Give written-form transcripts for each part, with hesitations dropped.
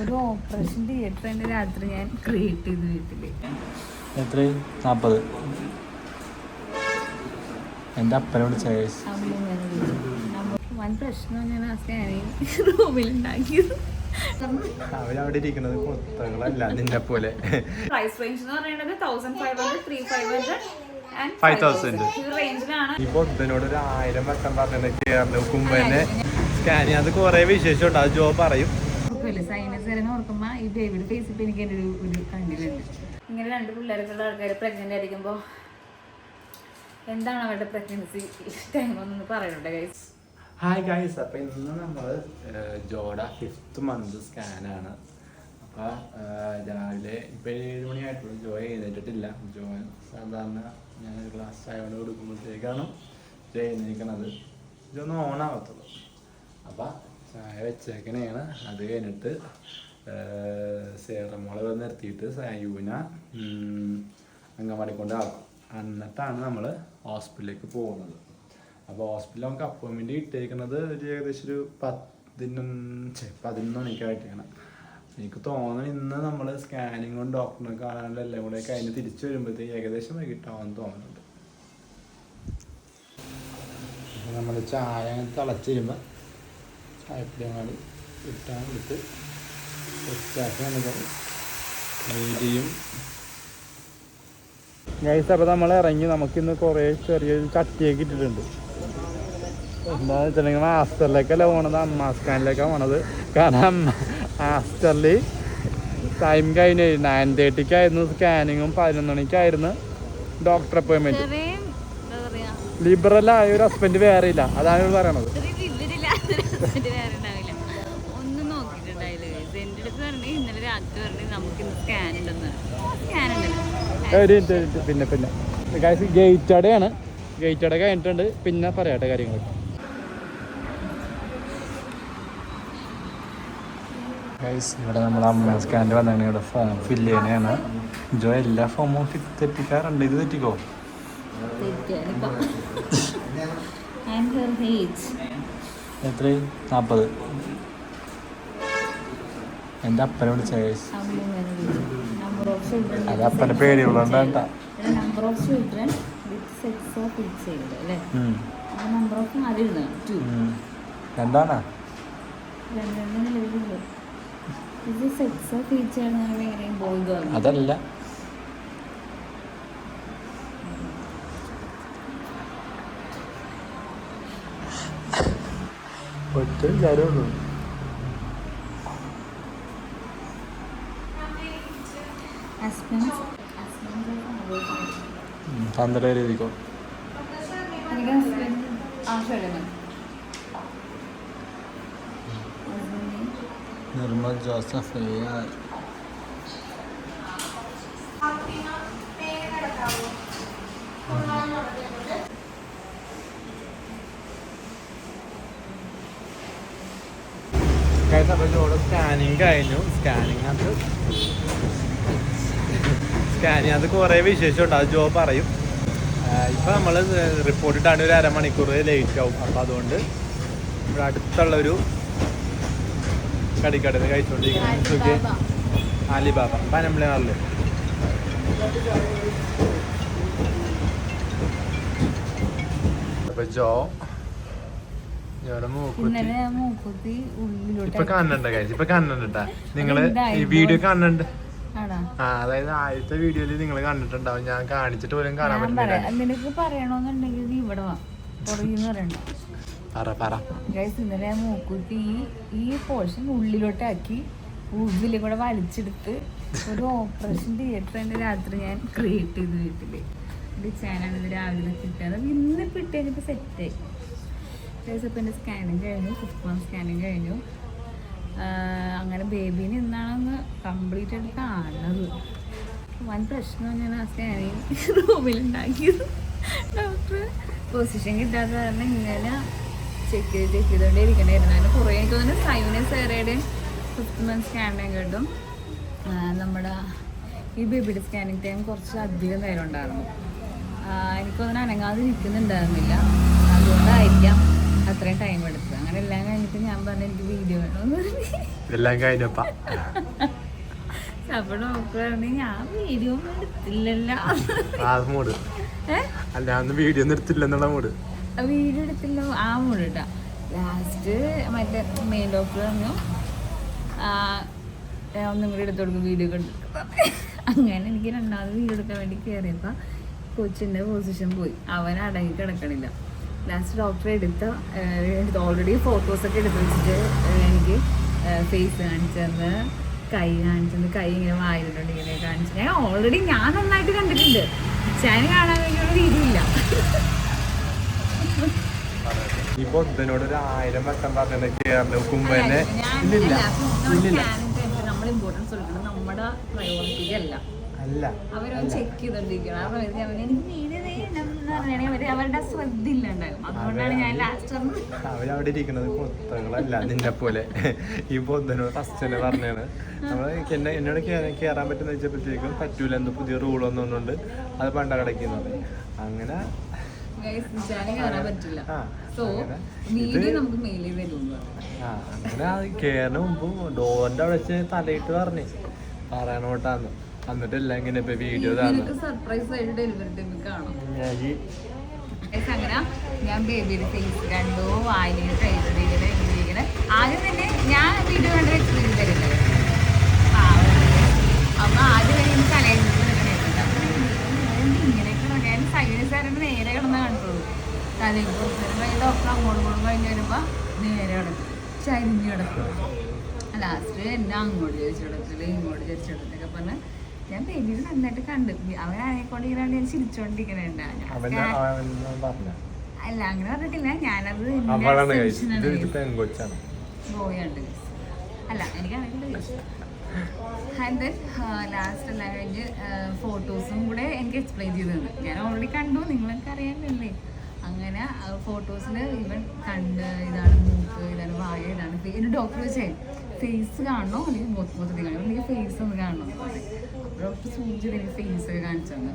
ഒരു operation theatre തന്നെ രാത്രി ഞാൻ ക്രിയേറ്റ് ചെയ്തു വീട്ടില്. എത്ര 40 എൻ്റെ അപ്പനോട് വൻ പ്രശ്നം ഞാൻ ആ സ്കാനിങ് റൂമിലുണ്ടാക്കിയത്. അവരവിടെ ഇരിക്കുന്നത് കൊത്തകളല്ല നിന്നെ പോലെ. പ്രൈസ് റേഞ്ച് എന്ന് പറയുന്നത് 1500, 3500 and 5000 ഈ റേഞ്ചിലാണ്. ഈ പൊത്തനോട് ഒരു 1000 വട്ടം പറഞ്ഞ കേരള നോക്കുമ്പോ തന്നെ സ്കാനിങ് അത് കുറെ വിശേഷം ഉണ്ട്. അത് ജോ പറയും. സൈനസ് വരെ ഓർക്കുമ്പോ ഈ ബേബിയുടെ ഫേസ് ഇപ്പൊ എനിക്ക് എൻ്റെ ഒരു കണ്ടിലുണ്ട്. ഇങ്ങനെ 2 പിള്ളേർക്കുള്ള ആൾക്കാർ പ്രഗ്നന്റ് ആയിരിക്കുമ്പോ എന്താണ് അവരുടെ പ്രഗ്നൻസി ടൈം എന്നൊന്ന് പറയുന്നുണ്ട് ഗൈസ്. ഹായ് ഗൈസ്, അപ്പം ഇന്ന് നമ്മൾ ജോഡ 5th month സ്കാനാണ്. അപ്പോൾ രാവിലെ ഇപ്പോൾ 7 മണിയായിട്ടുള്ളൂ. ജോ എഴുന്നേറ്റിട്ടില്ല. ജോ സാധാരണ ഞാൻ ഗ്ലാസ് ചായ കൊണ്ട് കൊടുക്കുമ്പോഴത്തേക്കാണ് ജോ എഴുന്നേൽക്കണത്. ജോ ഒന്ന് ഓണാകത്തുള്ളൂ. അപ്പോൾ ചായ വെച്ചേക്കനെയാണ്. അത് കഴിഞ്ഞിട്ട് സേറമോളെ വന്ന് നിർത്തിയിട്ട് സായൂന അങ്കമാടി കൊണ്ട് ആക്കും. എന്നിട്ടാണ് നമ്മൾ ഹോസ്പിറ്റലിലേക്ക് പോകുന്നത്. അപ്പോൾ ഹോസ്പിറ്റലിൽ നമുക്ക് അപ്പോയിൻമെൻറ്റ് കിട്ടിയിരിക്കുന്നത് ഒരു ഏകദേശം ഒരു 11 മണിക്കായിട്ടാണ്. എനിക്ക് തോന്നുന്നു ഇന്ന് നമ്മൾ സ്കാനിങ്ങും ഡോക്ടറിനെ കാണാനുള്ള എല്ലാം കൂടെ കഴിഞ്ഞ് തിരിച്ചു വരുമ്പോഴത്തേക്ക് ഏകദേശം വൈകിട്ടാവാൻ തോന്നുന്നുണ്ട്. അപ്പോൾ നമ്മൾ ചായ തിളച്ച് വരുമ്പോൾ ചായപ്പൊടി അങ്ങോട്ട് ഇട്ടാൻ എടുത്ത് സെറ്റാക്കി നമുക്ക് മീഡിയും ഗൈസ്. അപ്പോൾ നമ്മൾ ഇറങ്ങി നമുക്കിന്ന് കുറേ ചെറിയൊരു ചട്ടിയൊക്കെ ഇട്ടിട്ടുണ്ട്. എന്താണെന്ന് വെച്ചിട്ടുണ്ടെങ്കിൽ മാസ്റ്ററിലേക്കല്ല പോണത്, അമ്മാസ്കാനിലേക്കാണ് പോണത്. കാരണം മാസ്റ്ററിൽ ടൈം കഴിഞ്ഞ് 9:30 സ്കാനിങ്ങും 11 മണിക്കായിരുന്നു ഡോക്ടർ അപ്പോയിൻമെൻറ്റ്. ലിബറലായ ഒരു ഹസ്ബൻഡ് വേറെ ഇല്ല, അതാണ് ഇവർ പറയണത്. പിന്നെ ഗേറ്റ് അടയാണ്. ഗേറ്റ് അട കഴിഞ്ഞിട്ടുണ്ട്. പിന്നെ പറയട്ടെ കാര്യങ്ങളൊക്കെ. ഇവിടെ നമ്മൾ അമ്മ സ്കാനിൽ വന്നാണ്. ഇവിടെ ഫില്ല് ചെയ്യാനാണ്. ജോ എല്ലാ ഫോമും തെറ്റിക്കാറുണ്ട്. ഇത് തെറ്റിക്കോ? എത്ര 40 എൻ്റെ അപ്പനോട് അത് അപ്പൻ്റെ പേടിയുള്ളതുകൊണ്ട് കേട്ടാ. രണ്ടാണോ? അതല്ല, ഒറ്റ കാര്യമുള്ളൂ. തന്ത്രം എഴുതിക്കോ. നിർമ്മൽ ജോസഫ്. സ്കാനിങ് കഴിഞ്ഞു. സ്കാനിങ് അത് കുറേ വിശേഷമുണ്ട്. അത് ജോ പറയും. ഇപ്പം നമ്മൾ റിപ്പോർട്ട് ഇട്ടാണ്ട് ഒരു അരമണിക്കൂർ ലേറ്റ് ആവും. അപ്പം അതുകൊണ്ട് ഇവിടെ അടുത്തുള്ളൊരു കടിക്കടന്ന് കഴിച്ചുകൊണ്ടിരിക്കുന്നത് ആലിബാബ പനമ്പളയാറില്. അപ്പൊ മൂക്കുത്തി ഇപ്പൊ കാണണ്ട കഴിച്ചു. ഇപ്പൊ കാണണ്ടാ നിങ്ങള് ഈ വീഡിയോ കാണുന്നുണ്ട്. അതായത് ആദ്യത്തെ വീഡിയോയില് നിങ്ങൾ കണ്ടിട്ടുണ്ടാവും. ഞാൻ കാണിച്ചിട്ട് പോലും കാണാൻ പറ്റില്ല. നിനക്ക് പറയണോന്നുണ്ടെങ്കിൽ ഇവിടെ വാ, പറയണ്ട. ഇന്നലെ മൂക്കുത്തി ഈ പോർഷൻ ഉള്ളിലോട്ടാക്കി ഉള്ളിൽ കൂടെ വലിച്ചെടുത്ത് ഒരു ഓപ്പറേഷൻ തിയേറ്റർ തന്നെ രാത്രി ഞാൻ ക്രിയേറ്റ് ചെയ്തു വീട്ടില്. ഇത് ചാനാണ് ഇത് രാവിലെ കിട്ടിയത്. ഇന്ന് കിട്ടിയതിപ്പോൾ സെറ്റായി. ഇപ്പം എൻ്റെ സ്കാനിങ് കഴിഞ്ഞു. 5th month സ്കാനിങ് കഴിഞ്ഞു. അങ്ങനെ ബേബീനെ എന്നാണെന്ന് കംപ്ലീറ്റ് ആയിട്ട് കാണുന്നത്. വൻ പ്രശ്നം ഞാൻ ആ സ്കാനിങ് റൂമിലുണ്ടാക്കിയത്. ഡോക്ടർ പൊസിഷൻ കിട്ടാത്ത കാരണം ഇങ്ങനെ ചെക്ക് ചെയ്തുകൊണ്ടേ ഇരിക്കണമായിരുന്നു. അതിന് കുറേ എനിക്ക് തോന്നുന്നു സൈനസ് സേറയുടെയും 5th month സ്കാനിങ് കിട്ടും. നമ്മുടെ ഈ ബേബിയുടെ സ്കാനിങ് ടൈം കുറച്ച് അധികം നേരം ഉണ്ടായിരുന്നു. എനിക്കൊന്നും അനങ്ങാതെ നിൽക്കുന്നുണ്ടായിരുന്നില്ല. അതുകൊണ്ടായിരിക്കാം അത്രയും ടൈം എടുത്തത്. അങ്ങനെ എല്ലാം കഴിഞ്ഞിട്ട് ഞാൻ പറഞ്ഞു എനിക്ക് വീഡിയോ വേണമെന്ന് പറഞ്ഞു. എല്ലാം കഴിഞ്ഞപ്പാ അപ്പൊ ഡോക്ടർ പറഞ്ഞു ഞാൻ വീഡിയോ ഒന്നും എടുത്തില്ലല്ലോ. മൂട് അല്ല അന്ന് വീഡിയോ ഒന്നും എടുത്തില്ലെന്നുള്ള മൂട്. വീഡിയോ എടുത്തില്ല ആ മൂട് കേട്ടാ. ലാസ്റ്റ് മറ്റേ മെയിൻ ഡോക്ടർ പറഞ്ഞു ഒന്നും കൂടി എടുത്തു കൊടുക്കും വീഡിയോ കണ്ടിട്ട്. അങ്ങനെ എനിക്ക് രണ്ടാമത് വീഡിയോ എടുക്കാൻ വേണ്ടി കയറിയപ്പോൾ കൊച്ചിൻ്റെ പൊസിഷൻ പോയി, അവൻ അടങ്ങി കിടക്കണില്ല. ലാസ്റ്റ് ഡോക്ടർ ഓൾറെഡി ഫോട്ടോസൊക്കെ എടുത്ത് വെച്ചിട്ട് എനിക്ക് ഫേസ് കാണിച്ചെന്ന്, കൈ കാണിച്ചെന്ന്, കൈ ഇങ്ങനെ വായിട്ടുണ്ട് ഇങ്ങനെ കാണിച്ചു. ഞാൻ നന്നായിട്ട് കണ്ടിട്ടുണ്ട്, ഞാൻ കാണാൻ വേണ്ടിയുള്ള രീതിയില്ല. ഈ ബുദ്ധനോട് 1000 വട്ടം പറഞ്ഞ കേരളക്കുമ്പോ തന്നെ നമ്മൾ ഇമ്പോർട്ടൻസ് കൊടുക്കണം, നമ്മുടെ പ്രയോറിറ്റി അല്ല. അവരൊന്ന് ചെക്ക് ചെയ്തോണ്ടിരിക്കണം. ആ സമയത്ത് എനിക്ക് വീഡിയോ ചെയ്യണമെന്ന് പറഞ്ഞാൽ അവരുടെ ശ്രദ്ധ ഇല്ലാണ്ടാകും. അതുകൊണ്ടാണ് ഞാൻ ലാസ്റ്റ് അവരവിടെ ഇരിക്കുന്നത് കൊത്തകളല്ല നിന്നെ പോലെ. ഈ ബുദ്ധനോട് ഫസ്റ്റ് തന്നെ പറഞ്ഞാണ് നമ്മൾ എന്നോട് കയറാൻ പറ്റുന്ന വെച്ചപ്പോഴത്തേക്കും പറ്റൂല, എന്തോ പുതിയ റൂൾ വന്നോണ്ട് അത് പണ്ട കിടക്കുന്നത്. അങ്ങനെ അങ്ങനെ കയറിന് മുമ്പ് ഡോറിന്റെ അവിടെ വെച്ച് തലയിട്ട് പറയണോട്ടാന്ന്. എന്നിട്ട് എല്ലാം ഇങ്ങനെ ഇപ്പൊ വീഡിയോ സർപ്രൈസ് ആയിട്ട് ഡെലിവറി കാണും. അങ്ങനെ ഞാൻ ബേബിയുടെ ഫേസ് കണ്ടു, വായിലിങ്ങനെ കഴിച്ചിരിക്കണേ. ആദ്യം തന്നെ ഞാൻ വീഡിയോ കണ്ട് എക്സ്പീരിയൻസ് തരുന്നത്. അപ്പൊ ആദ്യം വരെ എനിക്ക് തലയിൽ ഇങ്ങനെയൊക്കെ ഞാൻ സൈനസാരൻ്റെ നേരെ കിടന്ന് കണ്ടുള്ളൂ. തലയിൽ കുറച്ച് ഡോക്ടർ അങ്ങോട്ടും കഴിഞ്ഞ് വരുമ്പോൾ നേരെ കിടക്കും, ചരിഞ്ഞ് കിടക്കും. ലാസ്റ്റ് എന്നെ അങ്ങോട്ട് ചോദിച്ചിടത്തില്ല ഇങ്ങോട്ട് ചോദിച്ചിടത്തൊക്കെ പറഞ്ഞ് ഞാൻ ബേബിയിൽ നന്നായിട്ട് കണ്ടു. അവനാനെക്കൊണ്ട് ഇങ്ങനെ ഞാൻ ചിരിച്ചോണ്ടിരിക്കണേണ്ട. അല്ല അങ്ങനെ പറഞ്ഞിട്ടില്ല, ഞാനത് പോയുണ്ട്. അല്ല എനിക്കറിയില്ല. ആൻഡ് ലാസ്റ്റ് എല്ലാം കഴിഞ്ഞ് ഫോട്ടോസും കൂടെ എനിക്ക് എക്സ്പ്ലെയിൻ ചെയ്ത് തന്നു. ഞാൻ ഓൾറെഡി കണ്ടു, നിങ്ങൾക്ക് അറിയാമല്ലേ. അങ്ങനെ ഫോട്ടോസിൽ ഇവൻ കണ്ട് ഇതാണ് മൂക്ക്, ഇതാണ് വായ, ഇതാണ് ഒരു ഡോക്ടർ വെച്ചേ ഫേസ് കാണണോ അല്ലെങ്കിൽ മൊത്തത്തിൽ കാണണോ, അല്ലെങ്കിൽ ഫേസ് ഒന്ന് കാണണോ. ഡോക്ടർ സൂചി എനിക്ക് ഫേസ് ഒക്കെ കാണിച്ചു തന്നു.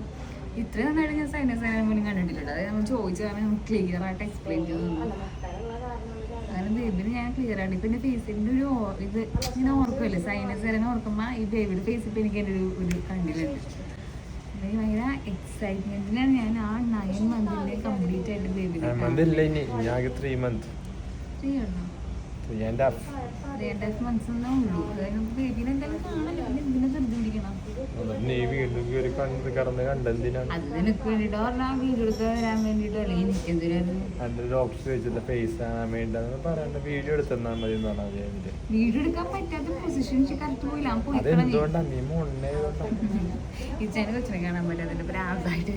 ഇത്രയും നന്നായിട്ട് ഞാൻ സൈനസ് മുന്നേ കണ്ടിട്ടില്ല. അതായത് നമ്മൾ ചോദിച്ചു കാരണം നമുക്ക് ക്ലിയർ ആയിട്ട് എക്സ്പ്ലെയിൻ ചെയ്ത് തന്നു. അങ്ങനെ ബേബിന് ഞാൻ ക്ലിയർ ആയിട്ട് ഇപ്പം എൻ്റെ ഫേസിൻ്റെ ഒരു ഇത് ഇങ്ങനെ ഓർക്കുമല്ലേ, സൈനസ് വരെ ഓർക്കുമ്പോൾ ഈ ബേബിയുടെ ഫേസ് ഇപ്പം എനിക്ക് എൻ്റെ ഒരു കണ്ണിലുണ്ട്. ഭയങ്കര എക്സൈറ്റ്മെന്റിലാണ് ഞാൻ ആ 9 മന്തിന്റെ കംപ്ലീറ്റ് ആയിട്ട് ബേബിനെ 3 months 3.5 months ഉള്ളൂ. അതായത് ബേബിനെ എന്തായാലും കാണാൻ എന്തിനാ ശ്രദ്ധിക്കണം. അത് നിനക്ക് വേണ്ടിട്ടോ പറഞ്ഞാൽ വീഡിയോ എടുക്കാൻ വരാൻ വേണ്ടിട്ടോ അല്ലേ എനിക്കെന്തിനായിരുന്നു വീഡിയോ എടുക്കാൻ പറ്റാത്ത പൊസിഷൻ കറക്റ്റ് പോയില്ല. ഇച്ചാനെ കൊച്ചിനെ കാണാൻ പറ്റാത്ത പ്രാന്തായിട്ട്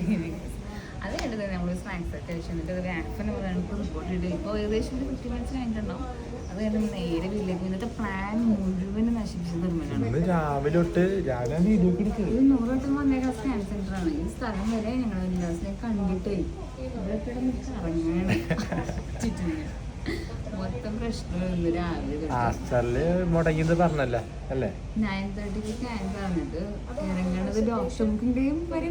അത് കണ്ടത് നമ്മൾ സ്നാക്സ് ഒക്കെ കഴിച്ചിട്ട് ഒരു ആക്സിന് റിപ്പോർട്ട് ചെയ്ത് ഇപ്പോൾ ഏകദേശം ഒരു 50 minutes കഴിഞ്ഞിട്ടുണ്ടാവും. അത് കഴിഞ്ഞ് നേരെ വീട്ടിലേക്ക് ഇന്നത്തെ പ്ലാൻ മുഴുവൻ നശിപ്പിച്ച് നിർമ്മിക്കണം. രാവിലെ 100 വട്ടം വന്നേക്കാൻ സ്കാൻ സെന്റർ ആണ്. ഈ സ്ഥലം വരെ ഞങ്ങൾ വിലാസിലേക്ക് കണ്ടിട്ടേ ഇവിടെ കറങ്ങാണ് ചുറ്റിന്. മൊത്തം പ്രശ്നമില്ല. രാവിലെ മുടങ്ങിയത് പറഞ്ഞല്ലേ അല്ലേ 9:30 സ്കാൻ പറഞ്ഞിട്ട് ഇറങ്ങണത് ഡോക്ടർക്കിന്റെയും വരെ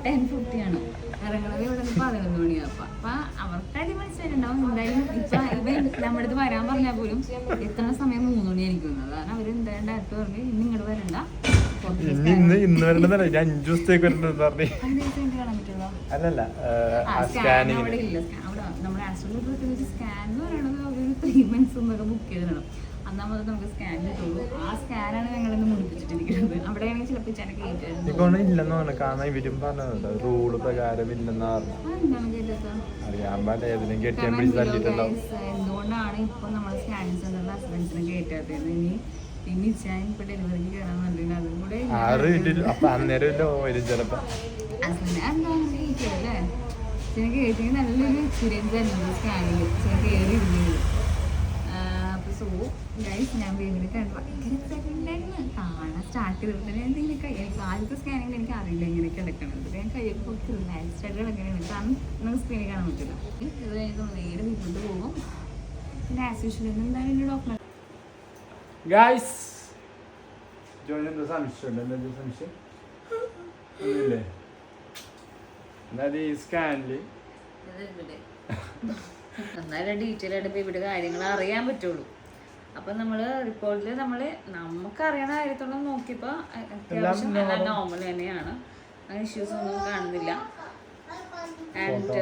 10:50 ആണ്. ഇറങ്ങണത് ഇവിടെ 11 മണിയാകും. അപ്പൊ അവർക്ക് മനസ്സിലായിട്ടുണ്ടാവും എന്തായാലും ഇപ്പൊ ഇവൻ നമ്മുടെ അടുത്ത് വരാൻ പറഞ്ഞാൽ പോലും എത്ര സമയം 3 മണിയായിരിക്കും. അതാണ് അവരെന്തായാലും ഡയറക്റ്റ് പറഞ്ഞ് ഇന്ന് ഇങ്ങോട്ട് വരണ്ട, ഇന്ന് വരണ്ടെന്നല്ല 5 ദിവസത്തേക്ക് വരണ്ടെന്ന് പറഞ്ഞു. അല്ലല്ല അവിടെ ഇല്ല. അവിടെ നമ്മുടെ ആസ്ട്രോളജി സ്കാൻ എന്ന് പറയുന്നത് ഒരു 3 months മുമ്പൊക്കെ ബുക്ക് ചെയ്തിടണം. അന്നാമത് നമുക്ക് സ്കാൻ കിട്ടുള്ളൂ. ആ സ്കാനാണ് ഞങ്ങളിന്ന് മുടിപ്പിച്ചിട്ടിരിക്കുന്നത്. അവിടെയാണെങ്കിൽ ചിലപ്പോൾ ചെന കേട്ടില്ലെന്നാണ് കാരണം ഇവരും പറഞ്ഞത് റൂള് പ്രകാരം ഇല്ലെന്നാ എന്തുകൊണ്ടാണ് ഇപ്പൊ നമ്മൾ സ്കാനിങ് സെന്ററിൽ ഹസ്ബൻഡ്സിനെ കയറ്റാത്തത്. ഇനി ഞാൻ ഇപ്പൊ ഡെലിവറിക്ക് കയറാൻ വേണ്ടിയിട്ട് അതും കൂടെ ഹസ്ബൻഡ് എന്താണ് കയറ്റിയല്ലേ. ചെന കയറ്റിയെങ്കിൽ നല്ലൊരു എക്സ്പീരിയൻസ് ആയിരുന്നു സ്കാനിങ്. ചെന കയറി ഇരുന്നത്. സോ ഗൈസ് ഞാൻ ബേബിനെ കണ്ടു ഭയങ്കര എക്സൈറ്റ്മെന്റായിരുന്നു. കാണാൻ സ്റ്റാർട്ട് ചെയ്തിട്ട് എനിക്ക് ആദ്യത്തെ സ്കാനിങ്ങിൽ എനിക്ക് അറിയില്ല എങ്ങനെ കിടക്കണത്. ഞാൻ കയ്യൊക്കെ കുറച്ച് റിലാക്സ്ഡ് ആയിട്ട് കിടക്കണേ. കാരണം നമുക്ക് സ്ക്രീനിൽ കാണാൻ പറ്റില്ല. ഇത് കഴിഞ്ഞ് നേരെ വീട്ടിലോട്ട് പോകും. പിന്നെ ആസ് യൂഷ്വൽ എന്തായാലും എൻ്റെ ഡോക്ടർ ഗൈസ് സംശയം ഈ സ്കാനില് എന്നാലും ഡീറ്റെയിൽ ആയിട്ട് ബേബിയുടെ കാര്യങ്ങൾ അറിയാൻ പറ്റുള്ളൂ. അപ്പം നമ്മൾ റിപ്പോർട്ടിൽ നമുക്ക് അറിയണ കാര്യത്തോളം നോക്കിയപ്പോൾ അത്യാവശ്യം നോർമൽ തന്നെയാണ്, അങ്ങനെ ഇഷ്യൂസ് ഒന്നും കാണുന്നില്ല. ആൻഡ്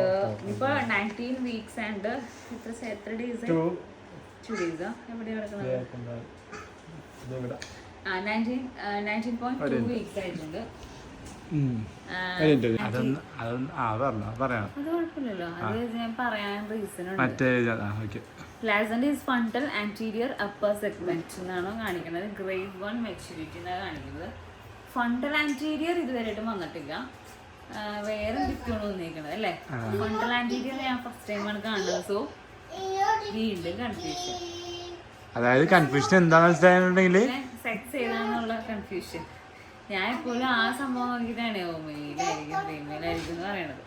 ഇപ്പോൾ 19 weeks ആൻഡ് എത്ര ഡേയ്സ് 2 days എവിടെയാണ് കിടക്കുന്നത്? 19.2 weeks ആയിട്ടുണ്ട്. അത് കുഴപ്പമില്ലല്ലോ, അത് ഞാൻ പറയാൻ റീസൺ ഉണ്ട്. Placenta is fundal anterior upper segment എന്നാണ് കാണിക്കുന്നത്. ഗ്രേഡ് 1 മെച്യൂരിറ്റി എന്നാണ് കാണിക്കുന്നത്. ഫണ്ടൽ ആന്റീരിയർ ഇതുവരെയായിട്ടും വന്നിട്ടില്ല. വേറെ എന്തൊക്കെയാണ് വന്നിരിക്കുന്നത് അല്ലേ? ഫണ്ടൽ ആന്റീരിയർ ഞാൻ ഫസ്റ്റ് ടൈമാണ് കാണുന്നത്. സോ വീണ്ടും കൺഫ്യൂഷൻ. അതായത് കൺഫ്യൂഷൻ എന്താണെന്ന് വെച്ചിട്ടുണ്ടെങ്കിൽ സെക്സ് ഏതാന്നുള്ള കൺഫ്യൂഷൻ. ഞാൻ എപ്പോഴും ആ സംഭവം നോക്കിയിട്ടാണ് മെയിലായിരിക്കും ഫീമെയിലായിരിക്കും എന്ന് പറയണത്.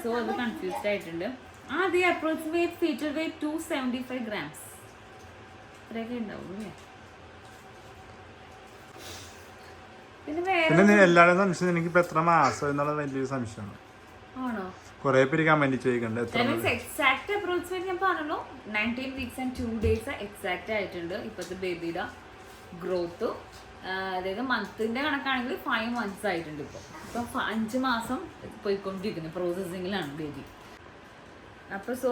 സോ അത് കൺഫ്യൂസ്ഡ് ആയിട്ടുണ്ട്. the approximate fetal weight 275 grams. ഇത്രയൊക്കെ ഉണ്ടാവും അല്ലേ? പിന്നെ എല്ലാവരും സംശയം എനിക്കിപ്പോ എത്ര മാസം എന്നുള്ള വലിയൊരു സംശയമാണ്. ആണോ? കുറെ പേര് കമന്റ് ചോദിക്കുന്നുണ്ട്. എക്സാക്ട് അപ്രോക്സിമേറ്റ് ഞാൻ പറഞ്ഞല്ലോ 19 weeks and 2 days എക്സാക്ട് ആയിട്ടുണ്ട് ഇപ്പോഴത്തെ ബേബിയുടെ ഗ്രോത്ത്. അതായത് മന്തിന്റെ കണക്കാണെങ്കിൽ 5 months ആയിട്ടുണ്ട്. ഇപ്പൊ 5 മാസം പോയിക്കൊണ്ടിരിക്കുന്നു, പ്രോസസ്സിങ്ങിലാണ് ബേബി. അപ്പോൾ സോ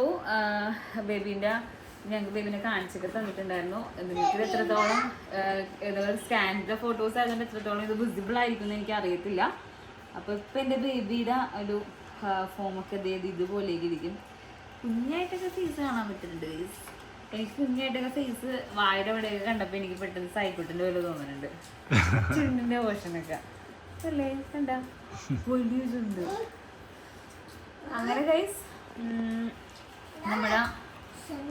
ഞങ്ങൾക്ക് ബേബിനെ കാണിച്ചൊക്കെ തന്നിട്ടുണ്ടായിരുന്നു. എനിക്കിത് എത്രത്തോളം സ്കാനിൻ്റെ ഫോട്ടോസ് ആയതുകൊണ്ട് എത്രത്തോളം ഇത് വിസിബിൾ ആയിരിക്കും എന്ന് എനിക്ക് അറിയത്തില്ല. അപ്പോൾ ഇപ്പം എൻ്റെ ബേബിയുടെ ഒരു ഫോമൊക്കെ ഇതുപോലെ ഇരിക്കും. കുഞ്ഞായിട്ടൊക്കെ ഫേസ് കാണാൻ പറ്റുന്നുണ്ട്. എനിക്ക് കുഞ്ഞായിട്ടൊക്കെ ഫേസ് വായുടെ അവിടെയൊക്കെ കണ്ടപ്പോൾ എനിക്ക് പെട്ടെന്ന് സൈക്കോട്ടിൻ്റെ പോലെ തോന്നുന്നുണ്ട്. ചുണ്ടിൻ്റെ പോർഷനൊക്കെ അല്ലേ കണ്ട വലിയ ചുണ്ട്. അങ്ങനെ ഗൈസ് നമ്മുടെ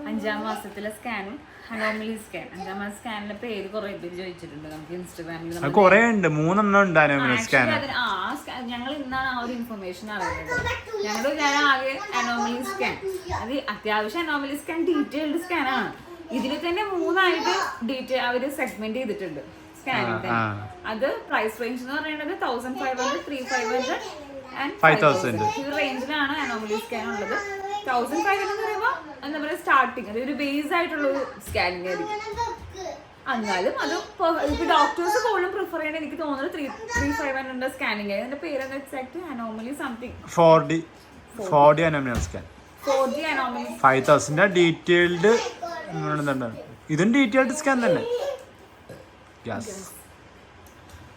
5ാം മാസത്തിലെ സ്കാനും അനോമലി സ്കാൻ. 5ാം മാസ സ്കാനിലെ പേര് കുറെ പേര് ചോദിച്ചിട്ടുണ്ട്. നമുക്ക് ഇൻസ്റ്റാഗ്രാമിൽ ഞങ്ങൾ ഇന്നാണ് ആ ഒരു ഇൻഫർമേഷൻ അറിയുന്നത്. ഞാൻ ആകെ അനോമലി സ്കാൻ, അത് അത്യാവശ്യം അനോമലി സ്കാൻ ഡീറ്റെയിൽഡ് സ്കാനാണ്. ഇതിൽ തന്നെ 3 അവര് സെഗ്മെന്റ് ചെയ്തിട്ടുണ്ട് സ്കാനിൽ തന്നെ. അത് പ്രൈസ് റേഞ്ച് എന്ന് പറയുന്നത് 1500, 3500 and 5000 ഈ റേഞ്ചിലാണ് അനോമലി സ്കാൻ ഉള്ളത്. 1500 എന്ന് പറയുമ്പോൾ എന്താ പറയുക സ്റ്റാർട്ടിങ്, അത് ഒരു ബേസ് ആയിട്ടുള്ള ഒരു സ്കാനിങ് ആയിരിക്കും. എന്നാലും അത് ഇപ്പൊ ഡോക്ടേഴ്സ് പോലും പ്രിഫർ ചെയ്യണ എനിക്ക് തോന്നുന്നത് 3500 സ്കാനിങ് ആയി. അതിന്റെ പേരെന്താ exact? Anomaly something 4D anomaly scan. 4D anomaly 5000 detailed. ഇതും ഡീറ്റെയിൽഡ് സ്കാൻ തന്നെ.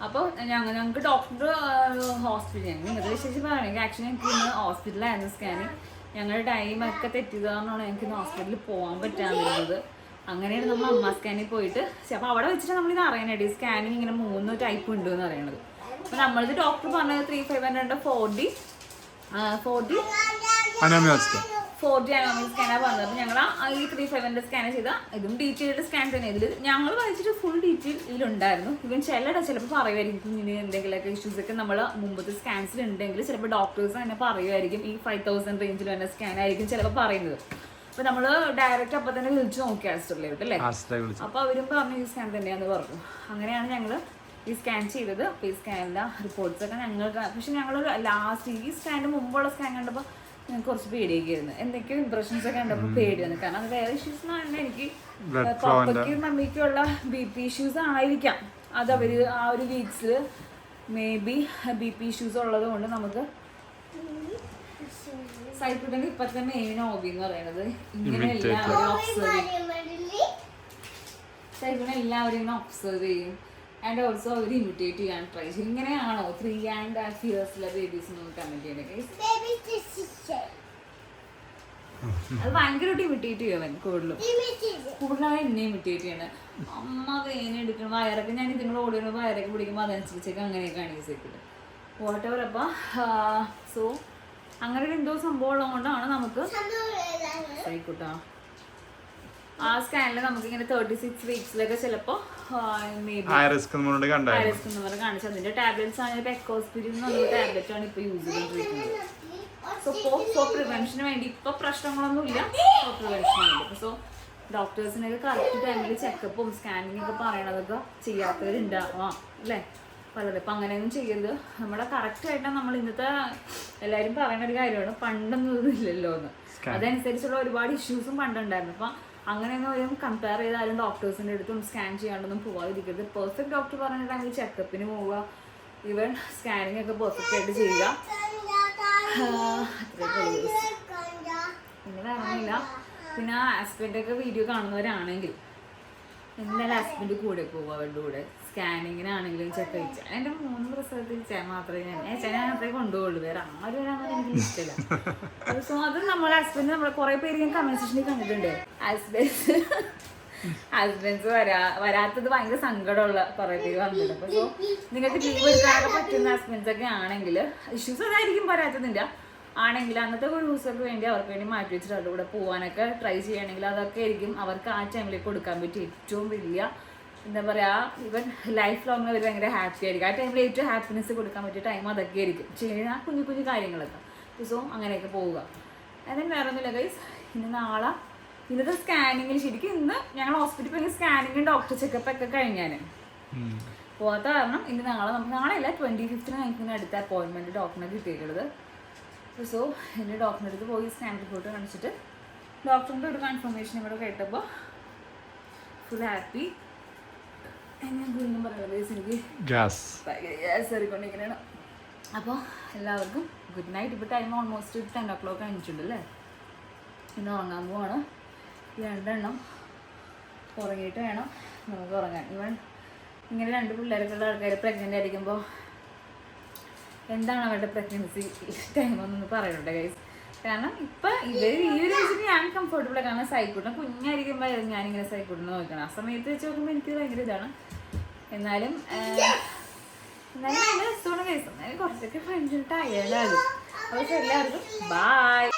അപ്പോൾ ഞങ്ങൾക്ക് ഡോക്ടർ ഹോസ്പിറ്റൽ നിങ്ങൾക്ക് വിശേഷം പറയുകയാണെങ്കിൽ ആക്ച്വലി ഞങ്ങൾക്ക് ഇന്ന് ഹോസ്പിറ്റലായിരുന്നു സ്കാനിങ്. ഞങ്ങളുടെ ടൈമൊക്കെ തെറ്റിയതാണെന്നാണ് ഞങ്ങൾക്ക് ഇന്ന് ഹോസ്പിറ്റലിൽ പോകാൻ പറ്റാതിരുന്നത്. അങ്ങനെയാണ് നമ്മൾ അമ്മ സ്കാനിൽ പോയിട്ട് അപ്പോൾ അവിടെ വെച്ചിട്ട് നമ്മളിത് അറിയാനായിട്ട് ഈ സ്കാനിങ് ഇങ്ങനെ 3 ടൈപ്പ് ഉണ്ട് എന്ന് പറയുന്നത്. അപ്പോൾ നമ്മളിത് ഡോക്ടർ പറഞ്ഞത് 3500 4D അനോമലി സ്കാനാണ് പറഞ്ഞത്. അപ്പോൾ ഞങ്ങൾ ഈ 3500 സ്കാൻ ചെയ്ത ഇതും ഡീറ്റെയിൽഡ് സ്കാൻ തന്നെ. ഇതിൽ ഞങ്ങൾ വായിച്ചിട്ട് ഫുൾ ഡീറ്റെയിൽ ഇതിലുണ്ടായിരുന്നു. ഇവൻ ചിലപ്പോൾ പറയുമായിരിക്കും കുഞ്ഞിന് എന്തെങ്കിലുമൊക്കെ ഇഷ്യൂസൊക്കെ നമ്മൾ മുമ്പത്തെ സ്കാൻസിൽ ഉണ്ടെങ്കിൽ ചിലപ്പോൾ ഡോക്ടേഴ്സ് തന്നെ പറയുമായിരിക്കും ഈ 5000 റേഞ്ചിൽ തന്നെ സ്കാൻ ആയിരിക്കും ചിലപ്പോൾ പറയുന്നത്. അപ്പോൾ നമ്മൾ ഡയറക്റ്റ് അപ്പോൾ തന്നെ വിളിച്ച് നോക്കി ആസ്റ്ററിലോട്ട് അല്ലേ. അപ്പോൾ അവരും പറഞ്ഞു ഈ സ്കാൻ തന്നെയാണെന്ന് പറഞ്ഞു. അങ്ങനെയാണ് ഞങ്ങൾ ഈ സ്കാൻ ചെയ്തത്. അപ്പോൾ ഈ സ്കാനിൻ്റെ റിപ്പോർട്ട്സൊക്കെ ഞങ്ങൾക്ക്, പക്ഷെ ഞങ്ങൾ ലാസ്റ്റ് ഈ സ്കാനിന് മുമ്പുള്ള സ്കാൻ കണ്ടപ്പോൾ ഞങ്ങൾക്ക് കുറച്ച് പേടിയൊക്കെ ആയിരുന്നു. എന്തൊക്കെയോ ഇംപ്രഷൻസ് ഒക്കെ കണ്ടപ്പോൾ പേടി വന്നു. കാരണം അത് വേറെ ഇഷ്യൂസ് തന്നെ എനിക്ക് പപ്പയ്ക്കും മമ്മിക്കുള്ള BP ഇഷ്യൂസ് ആയിരിക്കാം. അത് അവർ ആ ഒരു വീക്സിൽ മേ ബി BP ഇഷ്യൂസ് ഉള്ളത് കൊണ്ട് നമുക്ക് സൈക്കിളിൻ്റെ ഇപ്പോഴത്തെ മെയിൻ ഹോബി എന്ന് പറയുന്നത് ഇങ്ങനെ എല്ലാവരും എല്ലാവരും ഒബ്സർവ് ചെയ്യും. ആൻഡ് ഓൾസോ അവർ ഇമിറ്റേറ്റ് ചെയ്യാൻ ട്രൈ ചെയ്യും. ഇങ്ങനെയാണോ 3.5 years ബേബീസ് കമന്റ് ചെയ്യണേ? അത് ഭയങ്കരമായിട്ട് ഇമിറ്റേറ്റ് ചെയ്യും. കൂടുതലാണ് എന്നെ ഇമിറ്റേറ്റ് ചെയ്യണത്. അമ്മ വേന എടുക്കണം വയറൊക്കെ, ഞാൻ ഇതിനോട് ഓടിയുള്ള വയറൊക്കെ പിടിക്കുമ്പോൾ അതനുസരിച്ചൊക്കെ അങ്ങനെയൊക്കെയാണ് ഈ സൈക്കിള് വാട്ടവർ. അപ്പം സോ അങ്ങനെ ഒരു എന്തോ സംഭവം ഉള്ളതുകൊണ്ടാണ് നമുക്ക് സൈക്കിട്ടാ ആ സ്കാനിൽ നമുക്ക് ഇങ്ങനെ 36 weeksലൊക്കെ ചിലപ്പോൾ കാണിച്ചു. അതിന്റെ ടാബ്ലറ്റ്സ് ആണ് എക്കോസ്പിരിൻ എന്നുള്ള ടാബ്ലറ്റ് ആണ് ഇപ്പൊ യൂസ് ചെയ്തുകൊണ്ടിരിക്കുന്നത്. സോ ഫോർ പ്രിവെൻഷന് വേണ്ടി ഇപ്പൊ പ്രശ്നങ്ങളൊന്നുമില്ല, ഫോർ പ്രിവെൻഷന് വേണ്ടി. സോ ഡോക്ടേഴ്സിനൊക്കെ കറക്റ്റ് ടൈമിൽ ചെക്കപ്പും സ്കാനിങ് ഒക്കെ പറയണതൊക്കെ ചെയ്യാത്തവരുണ്ടാവാം അല്ലേ. പലത്. ഇപ്പം അങ്ങനെയൊന്നും ചെയ്യരുത്. നമ്മുടെ കറക്റ്റായിട്ട് നമ്മൾ ഇന്നത്തെ എല്ലാവരും പറയുന്ന ഒരു കാര്യമാണ്, പണ്ടൊന്നും ഇല്ലല്ലോ എന്ന്. അതനുസരിച്ചുള്ള ഒരുപാട് ഇഷ്യൂസും പണ്ടുണ്ടായിരുന്നു. അപ്പം അങ്ങനെയൊന്നും ഒരു കമ്പയർ ചെയ്താലും ഡോക്ടേഴ്സിൻ്റെ അടുത്തും സ്കാൻ ചെയ്യാണ്ടൊന്നും പോകാതിരിക്കരുത്. പെർഫെക്റ്റ് ഡോക്ടർ പറഞ്ഞ ടൈമിൽ ചെക്കപ്പിന് പോവുക, ഈവൻ സ്കാനിങ് ഒക്കെ പെർഫെക്റ്റ് ആയിട്ട് ചെയ്യുക. പിന്നെ വേണമെന്നില്ല. പിന്നെ ഹസ്ബൻഡ് ഒക്കെ വീഡിയോ കാണുന്നവരാണെങ്കിൽ എന്തായാലും ഹസ്ബൻഡ് കൂടെ പോകും, അവരുടെ കൂടെ സ്കാനിങ്ങിനാണെങ്കിലും ചെക്ക് വെച്ചാൽ. എൻ്റെ 3 പ്രസവത്തിൽ മാത്രമേ ഞാൻ അത്രേ കൊണ്ടുപോകുള്ളൂ, വേറെ ആരും വരാമെന്ന് എനിക്ക് ഇഷ്ടമില്ല. സോ അത് നമ്മൾ ഹസ്ബൻഡ് നമ്മളെ കുറേ പേര് ഞാൻ കമന്റ് സെക്ഷനിൽ കണ്ടിട്ടുണ്ട്, ഹസ്ബൻഡ്സ് വരാത്തത് ഭയങ്കര സങ്കടമുള്ള കുറേ പേര് വന്നിട്ടുണ്ട്. അപ്പോൾ സോ നിങ്ങൾക്ക് ലീവ് എടുക്കാനൊക്കെ പറ്റുന്ന ഹസ്ബൻഡ്സ് ഒക്കെ ആണെങ്കിൽ, ഇഷ്യൂസ് അതായിരിക്കും വരാത്തതിൻ്റെ ആണെങ്കിൽ അന്നത്തെ ഒരു ദിവസമൊക്കെ വേണ്ടി അവർക്ക് വേണ്ടി മാറ്റി വെച്ചിട്ട് അവരുടെ കൂടെ പോകാനൊക്കെ ട്രൈ ചെയ്യുകയാണെങ്കിൽ അതൊക്കെ ആയിരിക്കും അവർക്ക് ആ ടൈമിലേക്ക് കൊടുക്കാൻ പറ്റിയ ഏറ്റവും വലിയ എന്താ പറയുക, ഇവൻ ലൈഫ് ലോങ് അവർ ഭയങ്കര ഹാപ്പി ആയിരിക്കും. ആ ടൈമിൽ ഏറ്റവും ഹാപ്പിനെസ് കൊടുക്കാൻ പറ്റിയ ടൈം അതൊക്കെ ആയിരിക്കും, ചെയ്യുന്ന ആ കുഞ്ഞു കുഞ്ഞു കാര്യങ്ങളൊക്കെ. സോ അങ്ങനെയൊക്കെ പോവുക. അതിന് വേറെ ഒന്നുമില്ല ഗൈസ്. ഇന്നത്തെ സ്കാനിങ്ങിൽ ശരിക്കും ഇന്ന് ഞങ്ങൾ ഹോസ്പിറ്റലിൽ പോയി സ്കാനിങ്ങും ഡോക്ടർ ചെക്കപ്പ് ഒക്കെ കഴിഞ്ഞാൽ പോകാത്ത കാരണം ഇന്ന് നാളെയല്ല 25th ഞങ്ങൾക്ക് അടുത്ത അപ്പോയിൻമെൻറ്റ് ഡോക്ടറിനെ കിട്ടിയിട്ടുള്ളത്. സോ എൻ്റെ ഡോക്ടറിൻ്റെ അടുത്ത് പോയി സ്കാൻ റിപ്പോർട്ട് കാണിച്ചിട്ട് ഡോക്ടറിൻ്റെ ഒരു കൺഫർമേഷൻ ഇവിടെ കേട്ടപ്പോൾ ഫുൾ ഹാപ്പി. ഞാൻ വീണ്ടും പറയുന്നത് എനിക്ക് ഗ്യാസ് കയറിക്കൊണ്ടിരിക്കുന്നതാണ്. അപ്പോൾ എല്ലാവർക്കും ഗുഡ് നൈറ്റ്. ഇപ്പോൾ ടൈം ഓൾമോസ്റ്റ് 10 o'clock കഴിഞ്ഞിട്ടുണ്ടല്ലേ. ഇന്ന് ഉറങ്ങാൻ പോവാണ്. 2 എണ്ണം ഉറങ്ങിയിട്ട് വേണം നമുക്ക് ഉറങ്ങാൻ. ഇവൻ ഇങ്ങനെ 2 പിള്ളേരൊക്കെയുള്ള ആൾക്കാർ പ്രഗ്നൻ്റ് ആയിരിക്കുമ്പോൾ എന്താണ് അവരുടെ പ്രഗ്നൻസി ടൈം എന്നൊന്ന് പറയുന്നുണ്ട് ഗൈസ്. കാരണം ഇപ്പം ഇവർ ഈ ഒരു ഏജിൽ ഞാൻ കംഫർട്ടബിൾ ആണ്. കാരണം സൈക്കിളിനെ കുഞ്ഞായിരിക്കുമ്പോൾ ഞാനിങ്ങനെ സൈക്കിളിനെ നോക്കണം. ആ സമയത്ത് വെച്ച് നോക്കുമ്പോൾ എനിക്ക് ഭയങ്കര ഇതാണ്. എന്നാലും നല്ല രസമാണ് ഗൈസ്. എന്നാലും കുറച്ചൊക്കെ ഫ്രണ്ട്സിന് ടയേർഡാകും. അപ്പോൾ എല്ലാവർക്കും ബായ്.